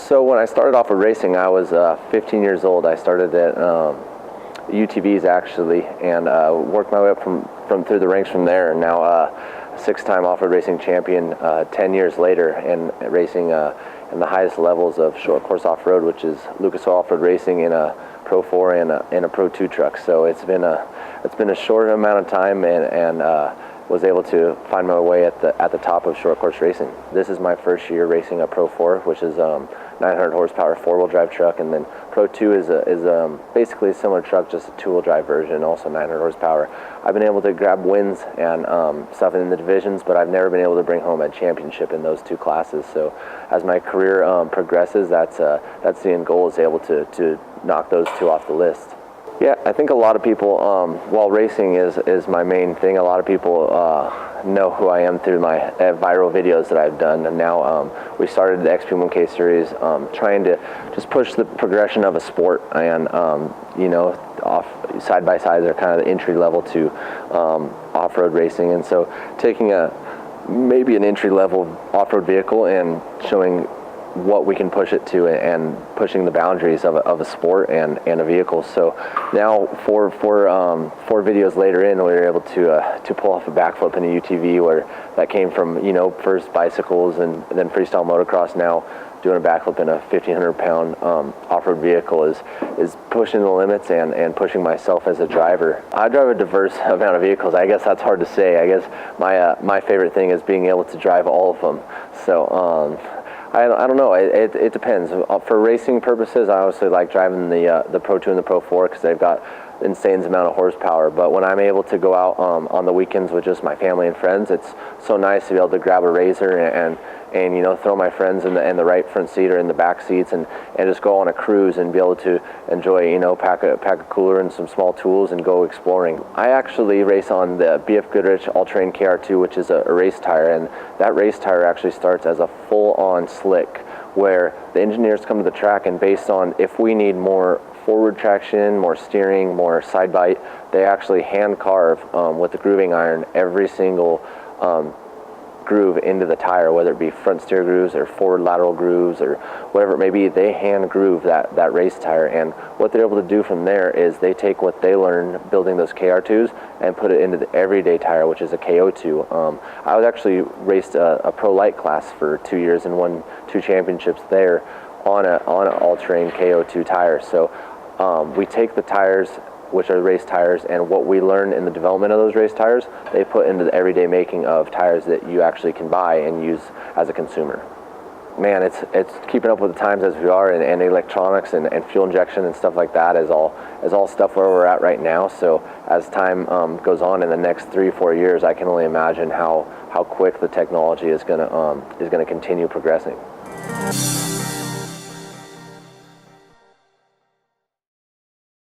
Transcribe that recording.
So when I started off with racing, I was 15 years old. I started at UTVs actually, and worked my way up from through the ranks from there. And now six-time off-road racing champion 10 years later, and racing in the highest levels of short course off-road, which is Lucas Oil Off-Road Racing in a Pro 4 and a Pro 2 truck. So it's been a short amount of time, and was able to find my way at the top of short course racing. This is my first year racing a Pro 4, which is 900 horsepower four-wheel drive truck, and then Pro 2 is basically a similar truck, just a two-wheel drive version, also 900 horsepower. I've been able to grab wins and stuff in the divisions, but I've never been able to bring home a championship in those two classes. So as my career progresses, that's the end goal, is able to knock those two off the list. Yeah, I think a lot of people, while racing is my main thing, a lot of people know who I am through my viral videos that I've done. And now we started the XP1K series, trying to just push the progression of a sport, and off side by side, they're kind of the entry level to off-road racing. And so taking maybe an entry level off-road vehicle and showing what we can push it to, and pushing the boundaries of a sport and a vehicle. So now four videos later in, we were able to pull off a backflip in a UTV, where that came from first bicycles and then freestyle motocross. Now doing a backflip in a 1,500-pound off-road vehicle is pushing the limits and pushing myself as a driver. I drive a diverse amount of vehicles. I guess that's hard to say. I guess my favorite thing is being able to drive all of them. So I don't know. It depends. For racing purposes, I obviously like driving the Pro 2 and the Pro 4 because they've got insane amount of horsepower. But when I'm able to go out on the weekends with just my family and friends, it's so nice to be able to grab a RZR and throw my friends in the right front seat or in the back seats and just go on a cruise and be able to enjoy, pack a cooler and some small tools and go exploring. I actually race on the BF Goodrich All-Terrain KR2, which is a race tire, and that race tire actually starts as a full-on slick, where the engineers come to the track, and based on if we need more forward traction, more steering, more side bite, they actually hand carve with the grooving iron every single groove into the tire, whether it be front steer grooves or forward lateral grooves or whatever it may be. They hand groove that race tire, and what they're able to do from there is they take what they learn building those KR2s and put it into the everyday tire, which is a KO2. I was actually raced a pro light class for 2 years and won 2 championships there on an all-terrain KO2 tire. So we take the tires, which are race tires, and what we learn in the development of those race tires, they put into the everyday making of tires that you actually can buy and use as a consumer. Man, it's keeping up with the times as we are, and electronics and fuel injection and stuff like that is all stuff where we're at right now. So as time goes on in the next 3 or 4 years, I can only imagine how quick the technology is gonna continue progressing.